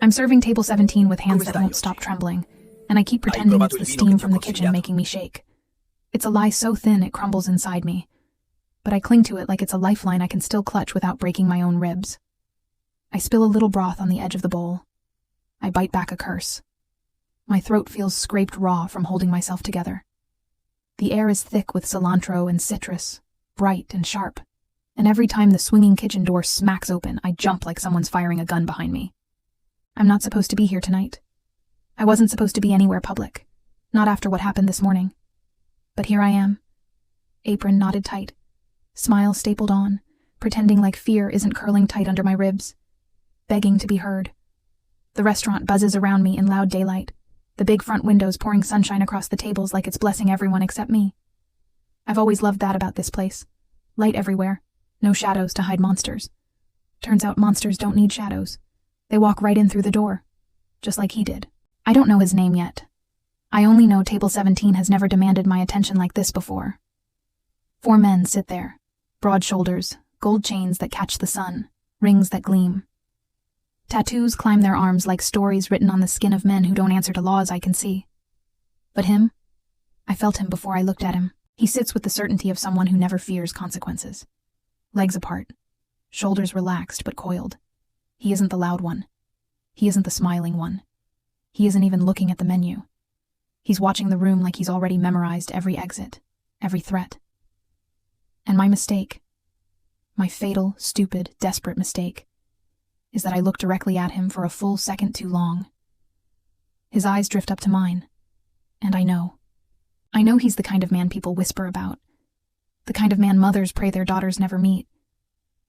I'm serving table 17 with hands that won't stop trembling, and I keep pretending it's the steam from the kitchen making me shake. It's a lie so thin it crumbles inside me, but I cling to it like it's a lifeline I can still clutch without breaking my own ribs. I spill a little broth on the edge of the bowl. I bite back a curse. My throat feels scraped raw from holding myself together. The air is thick with cilantro and citrus, bright and sharp, and every time the swinging kitchen door smacks open, I jump like someone's firing a gun behind me. I'm not supposed to be here tonight. I wasn't supposed to be anywhere public, not after what happened this morning. But here I am, apron knotted tight, smile stapled on, pretending like fear isn't curling tight under my ribs, begging to be heard. The restaurant buzzes around me in loud daylight, the big front windows pouring sunshine across the tables like it's blessing everyone except me. I've always loved that about this place. Light everywhere, no shadows to hide monsters. Turns out monsters don't need shadows. They walk right in through the door, just like he did. I don't know his name yet. I only know table 17 has never demanded my attention like this before. 4 men sit there, broad shoulders, gold chains that catch the sun, rings that gleam. Tattoos climb their arms like stories written on the skin of men who don't answer to laws I can see. But him? I felt him before I looked at him. He sits with the certainty of someone who never fears consequences. Legs apart, shoulders relaxed but coiled. He isn't the loud one. He isn't the smiling one. He isn't even looking at the menu. He's watching the room like he's already memorized every exit, every threat. And my mistake, my fatal, stupid, desperate mistake, is that I look directly at him for a full second too long. His eyes drift up to mine, and I know he's the kind of man people whisper about, the kind of man mothers pray their daughters never meet,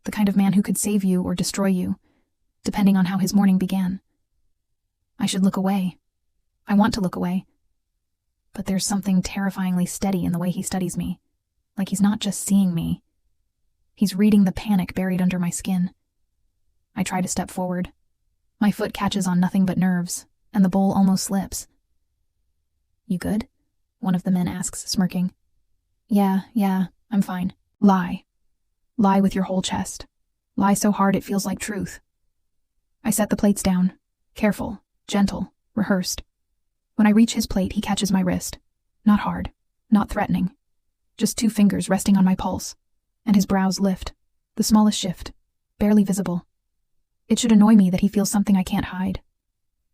the kind of man who could save you or destroy you, depending on how his morning began. I should look away. I want to look away. But there's something terrifyingly steady in the way he studies me, like he's not just seeing me. He's reading the panic buried under my skin. I try to step forward. My foot catches on nothing but nerves, and the bowl almost slips. "You good?" one of the men asks, smirking. Yeah, I'm fine." Lie. Lie with your whole chest. Lie so hard it feels like truth. I set the plates down. Careful, gentle, rehearsed. When I reach his plate, he catches my wrist. Not hard, not threatening. Just 2 fingers resting on my pulse, and his brows lift, the smallest shift, barely visible. It should annoy me that he feels something I can't hide.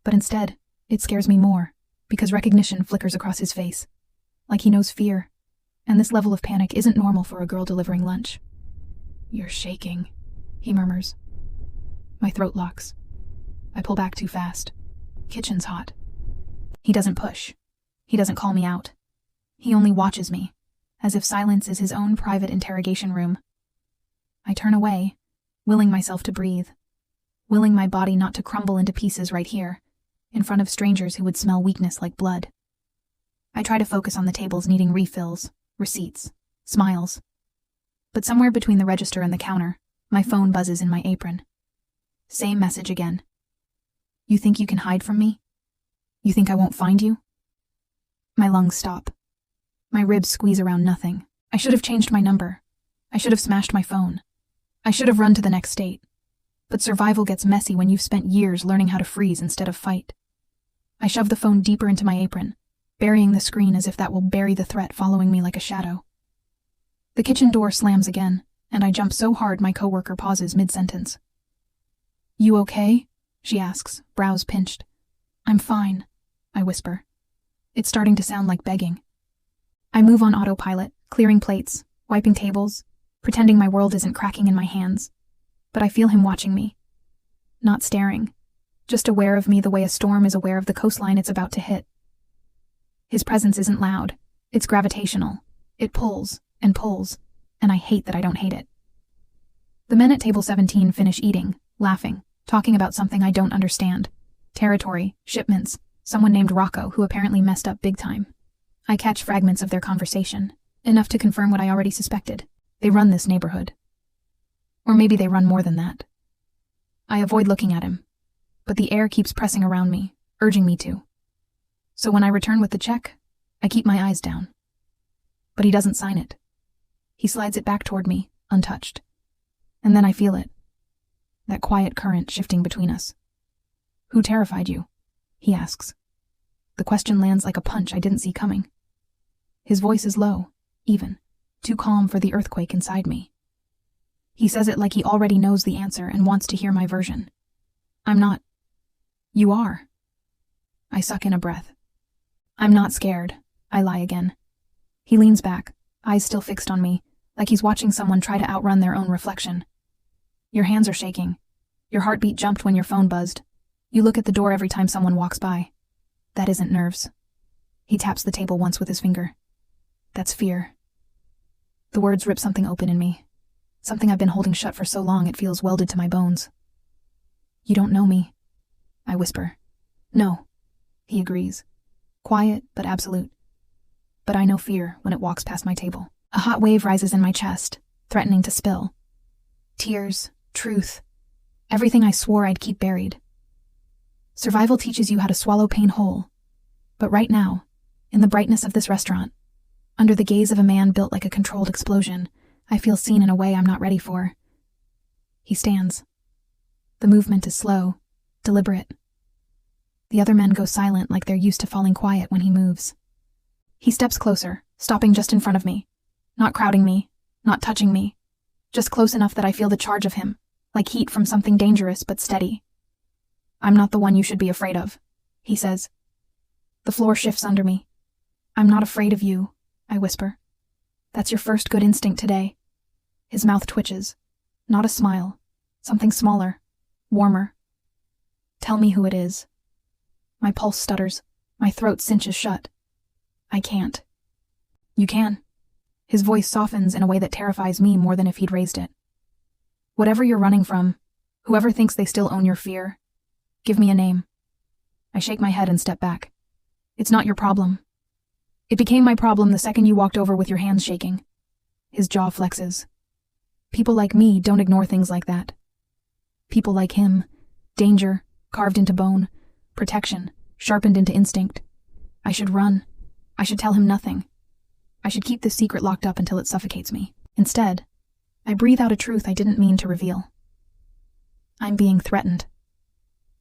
But instead, it scares me more, because recognition flickers across his face, like he knows fear, and this level of panic isn't normal for a girl delivering lunch. "You're shaking," he murmurs. My throat locks. I pull back too fast. Kitchen's hot. He doesn't push. He doesn't call me out. He only watches me, as if silence is his own private interrogation room. I turn away, willing myself to breathe, willing my body not to crumble into pieces right here, in front of strangers who would smell weakness like blood. I try to focus on the tables needing refills, receipts, smiles. But somewhere between the register and the counter, my phone buzzes in my apron. Same message again. "You think you can hide from me? You think I won't find you?" My lungs stop. My ribs squeeze around nothing. I should have changed my number. I should have smashed my phone. I should have run to the next state. But survival gets messy when you've spent years learning how to freeze instead of fight. I shove the phone deeper into my apron, burying the screen as if that will bury the threat following me like a shadow. The kitchen door slams again, and I jump so hard my coworker pauses mid-sentence. "You okay?" she asks, brows pinched. "I'm fine," I whisper. It's starting to sound like begging. I move on autopilot, clearing plates, wiping tables, pretending my world isn't cracking in my hands. But I feel him watching me. Not staring, just aware of me the way a storm is aware of the coastline it's about to hit. His presence isn't loud, it's gravitational. It pulls, and I hate that I don't hate it. The men at table 17 finish eating, laughing, talking about something I don't understand. Territory, shipments, someone named Rocco who apparently messed up big time. I catch fragments of their conversation, enough to confirm what I already suspected. They run this neighborhood. Or maybe they run more than that. I avoid looking at him, but the air keeps pressing around me, urging me to. So when I return with the check, I keep my eyes down. But he doesn't sign it. He slides it back toward me, untouched. And then I feel it. That quiet current shifting between us. Who terrified you? He asks. The question lands like a punch I didn't see coming. His voice is low, even, too calm for the earthquake inside me. He says it like he already knows the answer and wants to hear my version. I'm not. You are. I suck in a breath. I'm not scared, I lie again. He leans back, eyes still fixed on me, like he's watching someone try to outrun their own reflection. Your hands are shaking. Your heartbeat jumped when your phone buzzed. You look at the door every time someone walks by. That isn't nerves. He taps the table once with his finger. That's fear. The words rip something open in me. Something I've been holding shut for so long it feels welded to my bones. You don't know me, I whisper. No, he agrees. Quiet, but absolute. But I know fear when it walks past my table. A hot wave rises in my chest, threatening to spill. Tears, truth, everything I swore I'd keep buried. Survival teaches you how to swallow pain whole. But right now, in the brightness of this restaurant, under the gaze of a man built like a controlled explosion, I feel seen in a way I'm not ready for. He stands. The movement is slow, deliberate. The other men go silent like they're used to falling quiet when he moves. He steps closer, stopping just in front of me. Not crowding me, not touching me. Just close enough that I feel the charge of him, like heat from something dangerous but steady. I'm not the one you should be afraid of, he says. The floor shifts under me. I'm not afraid of you, I whisper. That's your first good instinct today. His mouth twitches. Not a smile. Something smaller. Warmer. Tell me who it is. My pulse stutters. My throat cinches shut. I can't. You can. His voice softens in a way that terrifies me more than if he'd raised it. Whatever you're running from, whoever thinks they still own your fear, give me a name. I shake my head and step back. It's not your problem. It became my problem the second you walked over with your hands shaking. His jaw flexes. People like me don't ignore things like that. People like him, danger, carved into bone, protection, sharpened into instinct. I should run. I should tell him nothing. I should keep this secret locked up until it suffocates me. Instead, I breathe out a truth I didn't mean to reveal. I'm being threatened.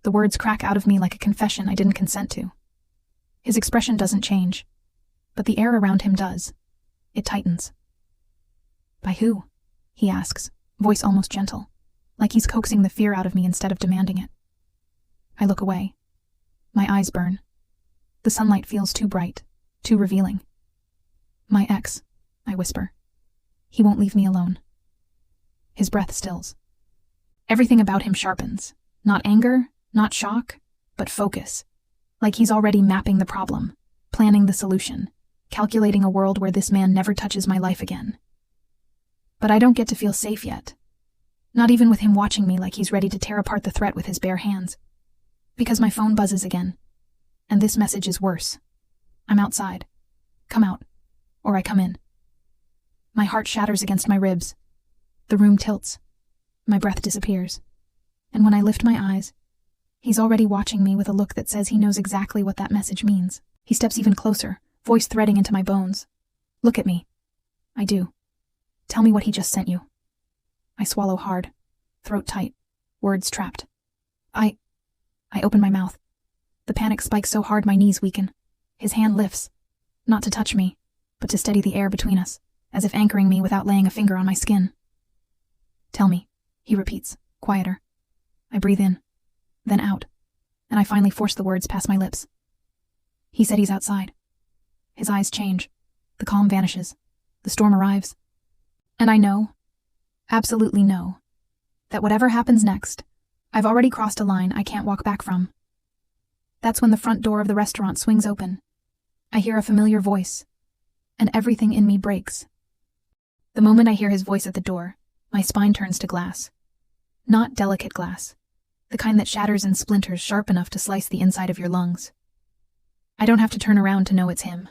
The words crack out of me like a confession I didn't consent to. His expression doesn't change, but the air around him does. It tightens. By who? He asks, voice almost gentle, like he's coaxing the fear out of me instead of demanding it. I look away. My eyes burn. The sunlight feels too bright, too revealing. My ex, I whisper. He won't leave me alone. His breath stills. Everything about him sharpens. Not anger, not shock, but focus. Like he's already mapping the problem, planning the solution, calculating a world where this man never touches my life again. But I don't get to feel safe yet. Not even with him watching me like he's ready to tear apart the threat with his bare hands. Because my phone buzzes again. And this message is worse. I'm outside. Come out. Or I come in. My heart shatters against my ribs. The room tilts. My breath disappears. And when I lift my eyes, he's already watching me with a look that says he knows exactly what that message means. He steps even closer, voice threading into my bones. Look at me. I do. Tell me what he just sent you. I swallow hard, throat tight, words trapped. I open my mouth. The panic spikes so hard my knees weaken. His hand lifts, not to touch me, but to steady the air between us, as if anchoring me without laying a finger on my skin. Tell me, he repeats, quieter. I breathe in, then out, and I finally force the words past my lips. He said he's outside. His eyes change. The calm vanishes. The storm arrives. And I know, absolutely know, that whatever happens next, I've already crossed a line I can't walk back from. That's when the front door of the restaurant swings open. I hear a familiar voice, and everything in me breaks. The moment I hear his voice at the door, my spine turns to glass. Not delicate glass, the kind that shatters in splinters sharp enough to slice the inside of your lungs. I don't have to turn around to know it's him.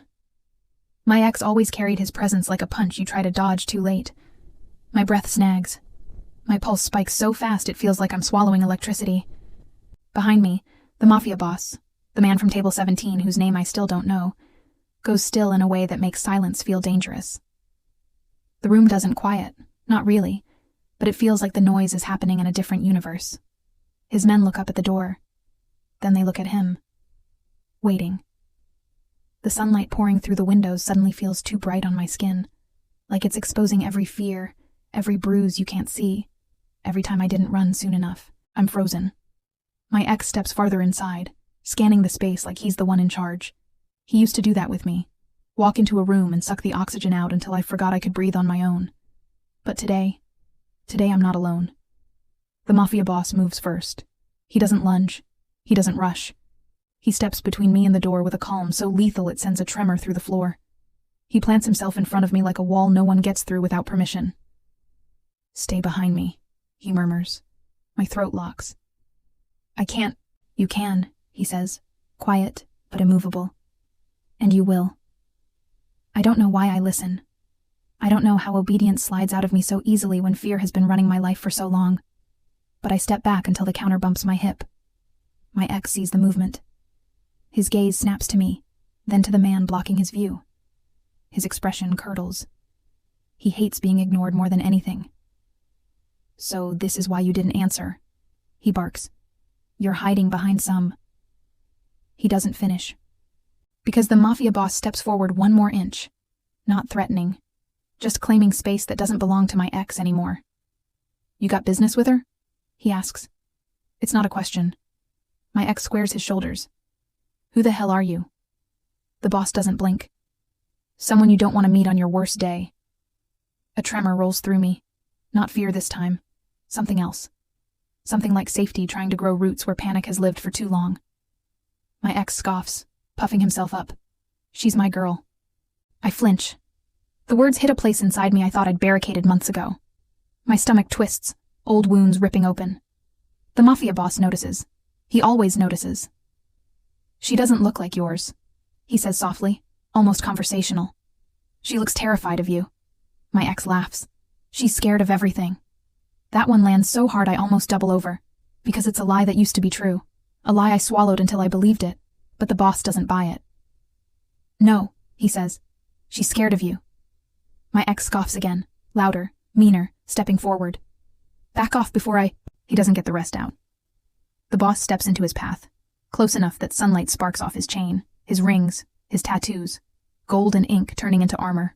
My ex always carried his presence like a punch you try to dodge too late. My breath snags. My pulse spikes so fast it feels like I'm swallowing electricity. Behind me, the Mafia boss, the man from Table 17 whose name I still don't know, goes still in a way that makes silence feel dangerous. The room doesn't quiet, not really, but it feels like the noise is happening in a different universe. His men look up at the door. Then they look at him. Waiting. The sunlight pouring through the windows suddenly feels too bright on my skin, like it's exposing every fear, every bruise you can't see. Every time I didn't run soon enough, I'm frozen. My ex steps farther inside, scanning the space like he's the one in charge. He used to do that with me, walk into a room and suck the oxygen out until I forgot I could breathe on my own. But today I'm not alone. The Mafia boss moves first. He doesn't lunge. He doesn't rush. He steps between me and the door with a calm so lethal it sends a tremor through the floor. He plants himself in front of me like a wall no one gets through without permission. "Stay behind me," he murmurs. My throat locks. "I can't." "You can," he says, quiet but immovable. "And you will." I don't know why I listen. I don't know how obedience slides out of me so easily when fear has been running my life for so long. But I step back until the counter bumps my hip. My ex sees the movement. His gaze snaps to me, then to the man blocking his view. His expression curdles. He hates being ignored more than anything. "So this is why you didn't answer," he barks. "You're hiding behind some..." He doesn't finish. Because the Mafia boss steps forward one more inch. Not threatening. Just claiming space that doesn't belong to my ex anymore. "You got business with her?" he asks. It's not a question. My ex squares his shoulders. "Who the hell are you?" The boss doesn't blink. "Someone you don't want to meet on your worst day." A tremor rolls through me. Not fear this time. Something else. Something like safety trying to grow roots where panic has lived for too long. My ex scoffs, puffing himself up. "She's my girl." I flinch. The words hit a place inside me I thought I'd barricaded months ago. My stomach twists, old wounds ripping open. The Mafia boss notices. He always notices. "She doesn't look like yours," he says softly, almost conversational. "She looks terrified of you." My ex laughs. "She's scared of everything." That one lands so hard I almost double over, because it's a lie that used to be true. A lie I swallowed until I believed it, but the boss doesn't buy it. "No," he says. "She's scared of you." My ex scoffs again, louder, meaner, stepping forward. "Back off before I..." He doesn't get the rest out. The boss steps into his path, close enough that sunlight sparks off his chain, his rings, his tattoos, gold and ink turning into armor.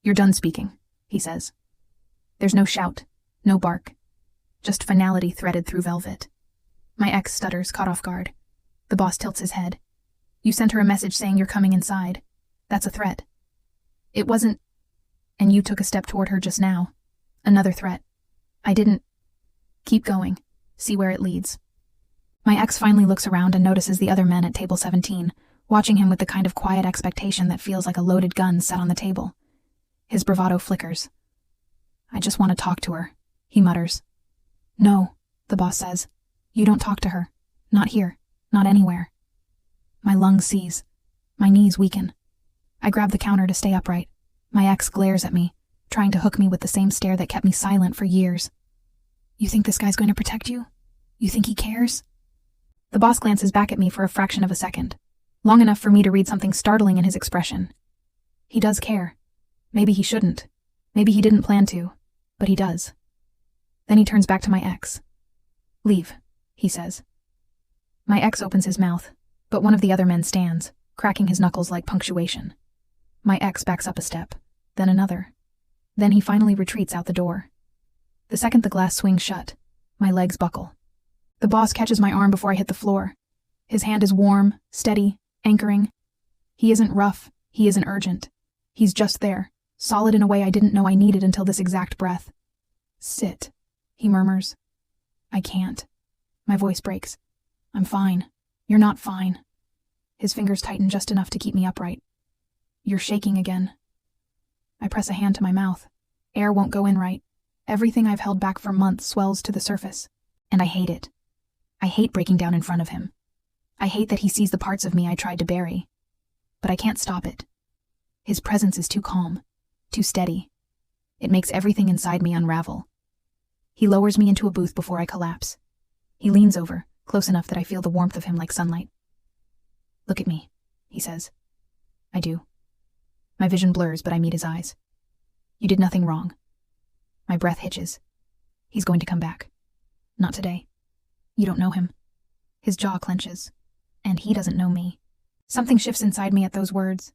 "You're done speaking," he says. There's no shout, no bark, just finality threaded through velvet. My ex stutters, caught off guard. The boss tilts his head. "You sent her a message saying you're coming inside. That's a threat." "It wasn't..." "And you took a step toward her just now. Another threat." "I didn't..." "Keep going. See where it leads." My ex finally looks around and notices the other men at table 17, watching him with the kind of quiet expectation that feels like a loaded gun set on the table. His bravado flickers. "I just want to talk to her," he mutters. "No," the boss says. "You don't talk to her. Not here. Not anywhere." My lungs seize. My knees weaken. I grab the counter to stay upright. My ex glares at me, trying to hook me with the same stare that kept me silent for years. "You think this guy's going to protect you? You think he cares?" The boss glances back at me for a fraction of a second, long enough for me to read something startling in his expression. He does care. Maybe he shouldn't. Maybe he didn't plan to, but he does. Then he turns back to my ex. "Leave," he says. My ex opens his mouth, but one of the other men stands, cracking his knuckles like punctuation. My ex backs up a step, then another. Then he finally retreats out the door. The second the glass swings shut, my legs buckle. The boss catches my arm before I hit the floor. His hand is warm, steady, anchoring. He isn't rough, he isn't urgent. He's just there, solid in a way I didn't know I needed until this exact breath. "Sit," he murmurs. "I can't." My voice breaks. "I'm fine. You're not fine." His fingers tighten just enough to keep me upright. "You're shaking again." I press a hand to my mouth. Air won't go in right. Everything I've held back for months swells to the surface, and I hate it. I hate breaking down in front of him. I hate that he sees the parts of me I tried to bury. But I can't stop it. His presence is too calm, too steady. It makes everything inside me unravel. He lowers me into a booth before I collapse. He leans over, close enough that I feel the warmth of him like sunlight. "Look at me," he says. I do. My vision blurs, but I meet his eyes. "You did nothing wrong." My breath hitches. He's going to come back. Not today. You don't know him. His jaw clenches. And he doesn't know me. Something shifts inside me at those words.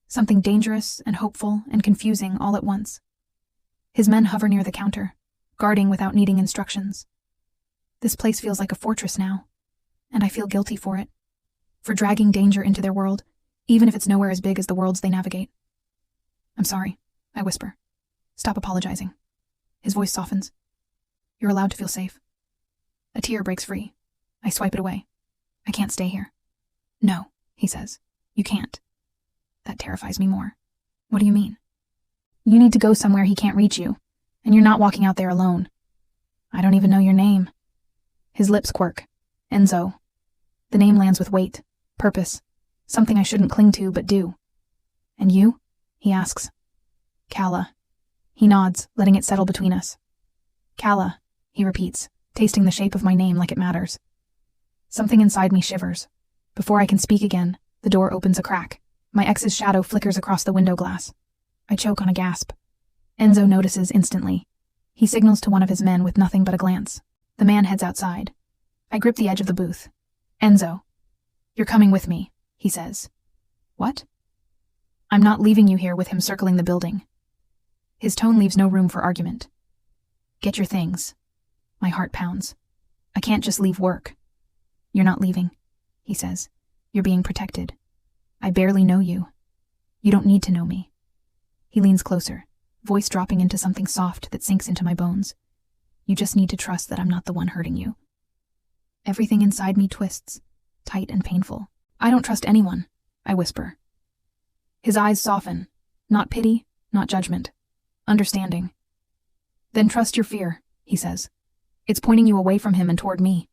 Something dangerous and hopeful and confusing all at once. His men hover near the counter, guarding without needing instructions. This place feels like a fortress now, and I feel guilty for it. For dragging danger into their world, even if it's nowhere as big as the worlds they navigate. I'm sorry, I whisper. Stop apologizing. His voice softens. You're allowed to feel safe. A tear breaks free. I swipe it away. I can't stay here. No, he says. You can't. That terrifies me more. What do you mean? You need to go somewhere he can't reach you, and you're not walking out there alone. I don't even know your name. His lips quirk. Enzo. The name lands with weight, purpose, something I shouldn't cling to but do. And you? He asks. Calla. He nods, letting it settle between us. Calla, he repeats, tasting the shape of my name like it matters. Something inside me shivers. Before I can speak again, the door opens a crack. My ex's shadow flickers across the window glass. I choke on a gasp. Enzo notices instantly. He signals to one of his men with nothing but a glance. The man heads outside. I grip the edge of the booth. Enzo. You're coming with me, he says. What? I'm not leaving you here with him circling the building. His tone leaves no room for argument. Get your things. My heart pounds. I can't just leave work. You're not leaving, he says. You're being protected. I barely know you. You don't need to know me. He leans closer, voice dropping into something soft that sinks into my bones. You just need to trust that I'm not the one hurting you. Everything inside me twists, tight and painful. I don't trust anyone, I whisper. His eyes soften. Not pity, not judgment. Understanding. Then trust your fear, he says. It's pointing you away from him and toward me.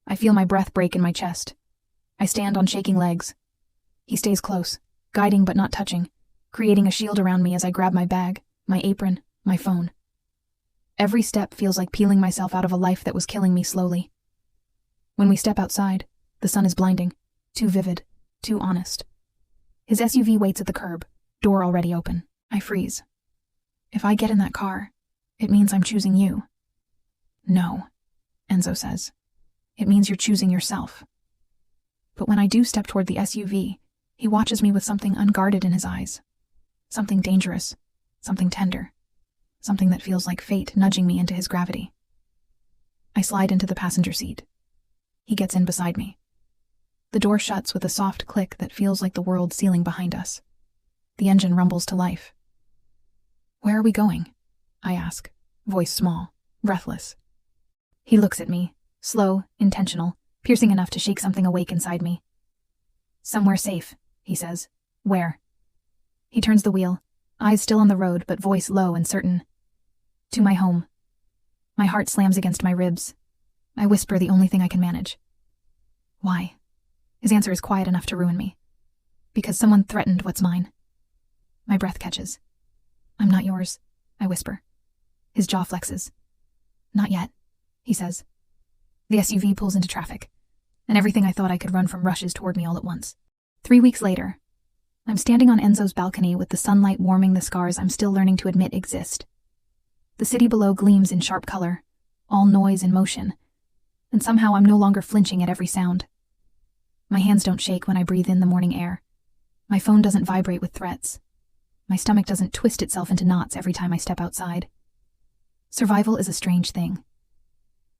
I feel my breath break in my chest. I stand on shaking legs. He stays close, guiding but not touching, creating a shield around me as I grab my bag, my apron, my phone. Every step feels like peeling myself out of a life that was killing me slowly. When we step outside, the sun is blinding, too vivid, too honest. His SUV waits at the curb, door already open. I freeze. If I get in that car, it means I'm choosing you. No, Enzo says. It means you're choosing yourself. But when I do step toward the SUV, he watches me with something unguarded in his eyes. Something dangerous, something tender, something that feels like fate nudging me into his gravity. I slide into the passenger seat. He gets in beside me. The door shuts with a soft click that feels like the world sealing behind us. The engine rumbles to life. Where are we going? I ask, voice small, breathless. He looks at me, slow, intentional, piercing enough to shake something awake inside me. Somewhere safe, he says. Where? He turns the wheel, eyes still on the road but voice low and certain. To my home. My heart slams against my ribs. I whisper the only thing I can manage. Why? His answer is quiet enough to ruin me. Because someone threatened what's mine. My breath catches. I'm not yours, I whisper. His jaw flexes. Not yet, he says. The SUV pulls into traffic, and everything I thought I could run from rushes toward me all at once. 3 weeks later, I'm standing on Enzo's balcony with the sunlight warming the scars I'm still learning to admit exist. The city below gleams in sharp color, all noise and motion, and somehow I'm no longer flinching at every sound. My hands don't shake when I breathe in the morning air. My phone doesn't vibrate with threats. My stomach doesn't twist itself into knots every time I step outside. Survival is a strange thing.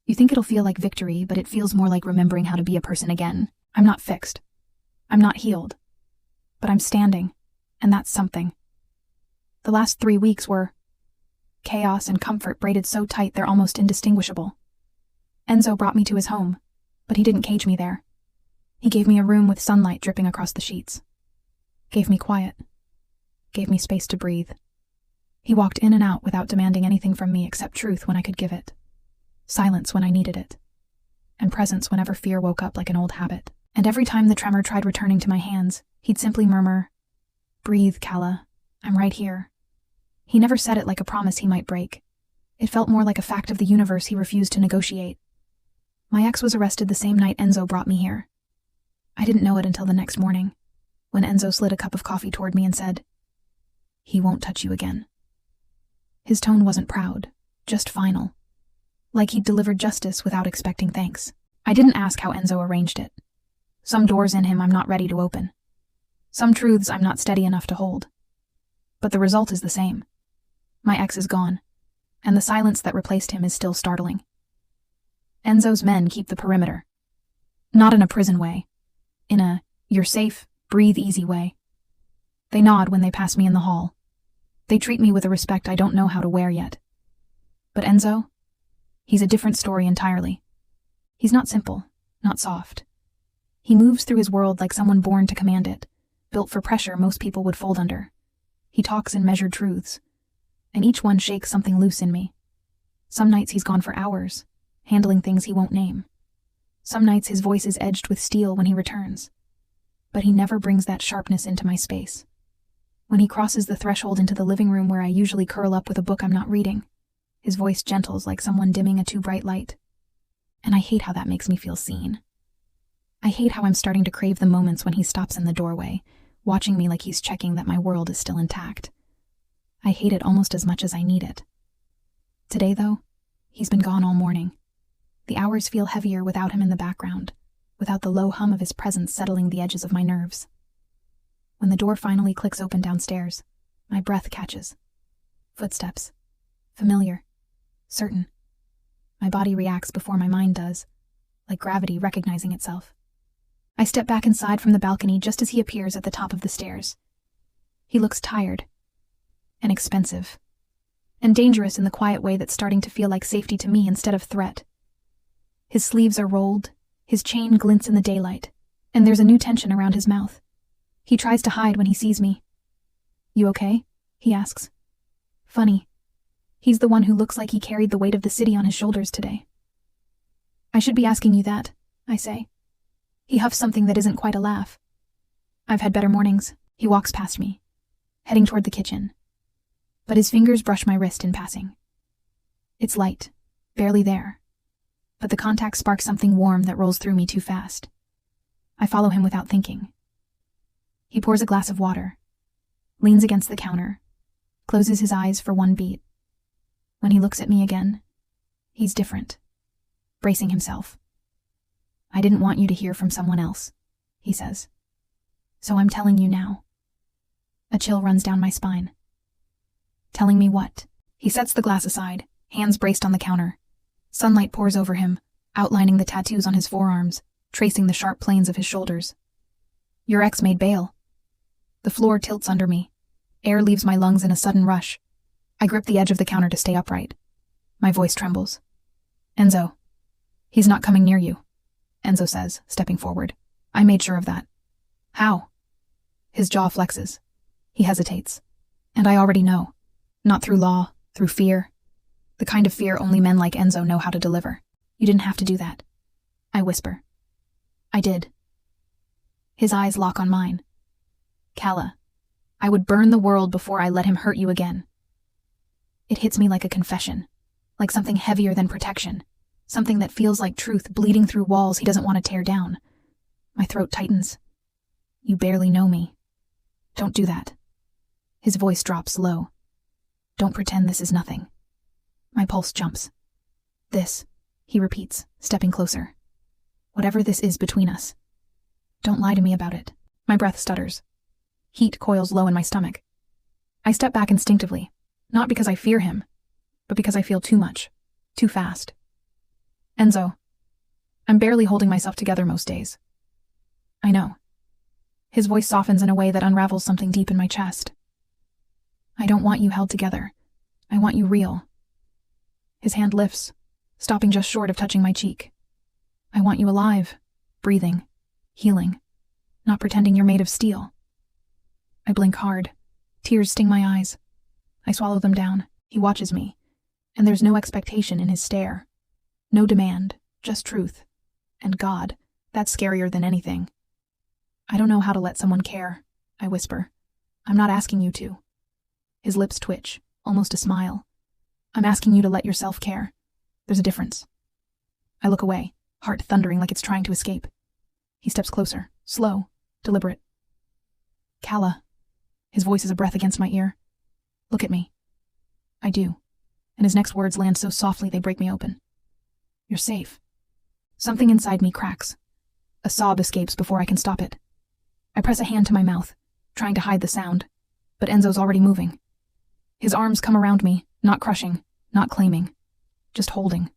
You think it'll feel like victory, but it feels more like remembering how to be a person again. I'm not fixed. I'm not healed. But I'm standing, and that's something. The last 3 weeks were chaos and comfort braided so tight they're almost indistinguishable. Enzo brought me to his home, but he didn't cage me there. He gave me a room with sunlight dripping across the sheets. Gave me quiet. Gave me space to breathe. He walked in and out without demanding anything from me except truth when I could give it. Silence when I needed it. And presence whenever fear woke up like an old habit. And every time the tremor tried returning to my hands, he'd simply murmur, "Breathe, Calla. I'm right here." He never said it like a promise he might break. It felt more like a fact of the universe he refused to negotiate. My ex was arrested the same night Enzo brought me here. I didn't know it until the next morning, when Enzo slid a cup of coffee toward me and said, "He won't touch you again." His tone wasn't proud, just final. Like he'd delivered justice without expecting thanks. I didn't ask how Enzo arranged it. Some doors in him I'm not ready to open. Some truths I'm not steady enough to hold. But the result is the same. My ex is gone, and the silence that replaced him is still startling. Enzo's men keep the perimeter. Not in a prison way. In a, you're safe, breathe easy way. They nod when they pass me in the hall. They treat me with a respect I don't know how to wear yet. But Enzo? He's a different story entirely. He's not simple, not soft. He moves through his world like someone born to command it, built for pressure most people would fold under. He talks in measured truths, and each one shakes something loose in me. Some nights he's gone for hours, handling things he won't name. Some nights his voice is edged with steel when he returns. But he never brings that sharpness into my space. When he crosses the threshold into the living room where I usually curl up with a book I'm not reading, his voice gentles like someone dimming a too bright light. And I hate how that makes me feel seen. I hate how I'm starting to crave the moments when he stops in the doorway, watching me like he's checking that my world is still intact. I hate it almost as much as I need it. Today, though, he's been gone all morning. The hours feel heavier without him in the background, without the low hum of his presence settling the edges of my nerves. When the door finally clicks open downstairs, my breath catches. Footsteps. Familiar. Certain. My body reacts before my mind does, like gravity recognizing itself. I step back inside from the balcony just as he appears at the top of the stairs. He looks tired. And expensive. And dangerous in the quiet way that's starting to feel like safety to me instead of threat. His sleeves are rolled, his chain glints in the daylight, and there's a new tension around his mouth. He tries to hide when he sees me. "You okay?" he asks. Funny. He's the one who looks like he carried the weight of the city on his shoulders today. "I should be asking you that," I say. He huffs something that isn't quite a laugh. "I've had better mornings." He walks past me, heading toward the kitchen. But his fingers brush my wrist in passing. It's light, barely there. But the contact sparks something warm that rolls through me too fast. I follow him without thinking. He pours a glass of water, leans against the counter, closes his eyes for one beat. When he looks at me again, he's different, bracing himself. "I didn't want you to hear from someone else," he says. "So I'm telling you now." A chill runs down my spine. "Telling me what?" He sets the glass aside, hands braced on the counter. Sunlight pours over him, outlining the tattoos on his forearms, tracing the sharp planes of his shoulders. "Your ex made bail." The floor tilts under me. Air leaves my lungs in a sudden rush. I grip the edge of the counter to stay upright. My voice trembles. "Enzo, he's not coming near you," Enzo says, stepping forward. "I made sure of that." "How?" His jaw flexes. He hesitates. "And I already know. Not through law, through fear. The kind of fear only men like Enzo know how to deliver. You didn't have to do that." I whisper. "I did." His eyes lock on mine. "Calla, I would burn the world before I let him hurt you again." It hits me like a confession, like something heavier than protection, something that feels like truth bleeding through walls he doesn't want to tear down. My throat tightens. "You barely know me. Don't do that." His voice drops low. "Don't pretend this is nothing." My pulse jumps. "This," he repeats, stepping closer. "Whatever this is between us. Don't lie to me about it." My breath stutters. Heat coils low in my stomach. I step back instinctively, not because I fear him, but because I feel too much, too fast. "Enzo, I'm barely holding myself together most days." "I know." His voice softens in a way that unravels something deep in my chest. "I don't want you held together. I want you real." His hand lifts, stopping just short of touching my cheek. "I want you alive, breathing, healing, not pretending you're made of steel." I blink hard. Tears sting my eyes. I swallow them down. He watches me, and there's no expectation in his stare. No demand, just truth. And God, that's scarier than anything. "I don't know how to let someone care," I whisper. "I'm not asking you to." His lips twitch, almost a smile. "I'm asking you to let yourself care. There's a difference." I look away, heart thundering like it's trying to escape. He steps closer, slow, deliberate. "Calla." His voice is a breath against my ear. "Look at me." I do, and his next words land so softly they break me open. "You're safe." Something inside me cracks. A sob escapes before I can stop it. I press a hand to my mouth, trying to hide the sound, but Enzo's already moving. His arms come around me, not crushing, not claiming, just holding.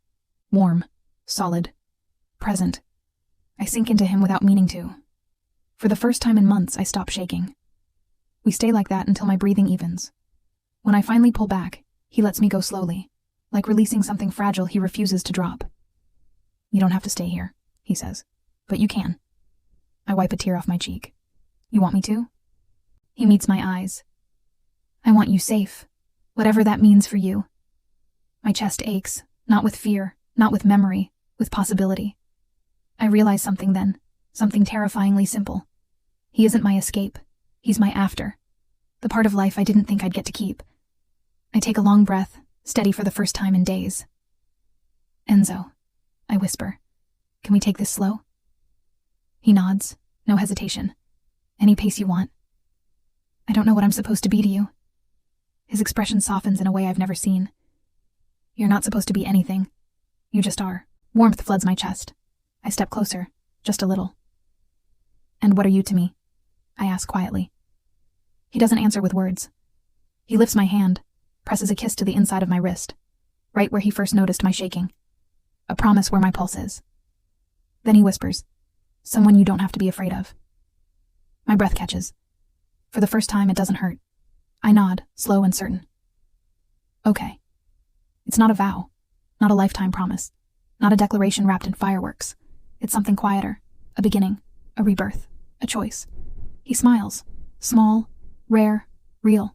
Warm, solid, present. I sink into him without meaning to. For the first time in months, I stop shaking. We stay like that until my breathing evens. When I finally pull back, he lets me go slowly, like releasing something fragile he refuses to drop. "You don't have to stay here," he says, "but you can." I wipe a tear off my cheek. "You want me to?" He meets my eyes. "I want you safe, whatever that means for you." My chest aches, not with fear, not with memory, with possibility. I realize something then, something terrifyingly simple. He isn't my escape. He's my after. The part of life I didn't think I'd get to keep. I take a long breath, steady for the first time in days. "Enzo," I whisper, "can we take this slow?" He nods, no hesitation. "Any pace you want." "I don't know what I'm supposed to be to you." His expression softens in a way I've never seen. "You're not supposed to be anything. You just are." Warmth floods my chest. I step closer, just a little. "And what are you to me?" I ask quietly. He doesn't answer with words. He lifts my hand, presses a kiss to the inside of my wrist, right where he first noticed my shaking. A promise where my pulse is. Then he whispers, "Someone you don't have to be afraid of." My breath catches. For the first time, it doesn't hurt. I nod, slow and certain. Okay. It's not a vow, not a lifetime promise, not a declaration wrapped in fireworks. It's something quieter, a beginning, a rebirth, a choice. He smiles, small, rare, real.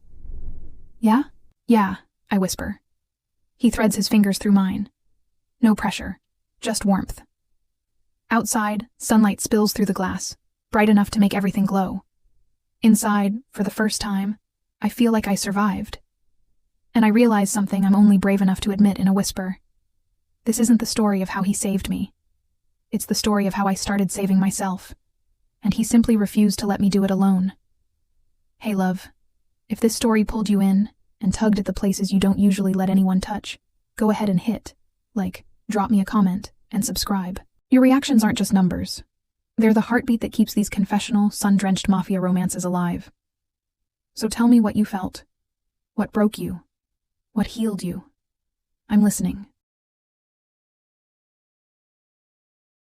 "Yeah? Yeah," I whisper. He threads his fingers through mine. No pressure, just warmth. Outside, sunlight spills through the glass, bright enough to make everything glow. Inside, for the first time, I feel like I survived. And I realize something I'm only brave enough to admit in a whisper. This isn't the story of how he saved me. It's the story of how I started saving myself. And he simply refused to let me do it alone. Hey, love, if this story pulled you in and tugged at the places you don't usually let anyone touch, go ahead and hit, like, drop me a comment, and subscribe. Your reactions aren't just numbers. They're the heartbeat that keeps these confessional, sun-drenched mafia romances alive. So tell me what you felt. What broke you? What healed you? I'm listening.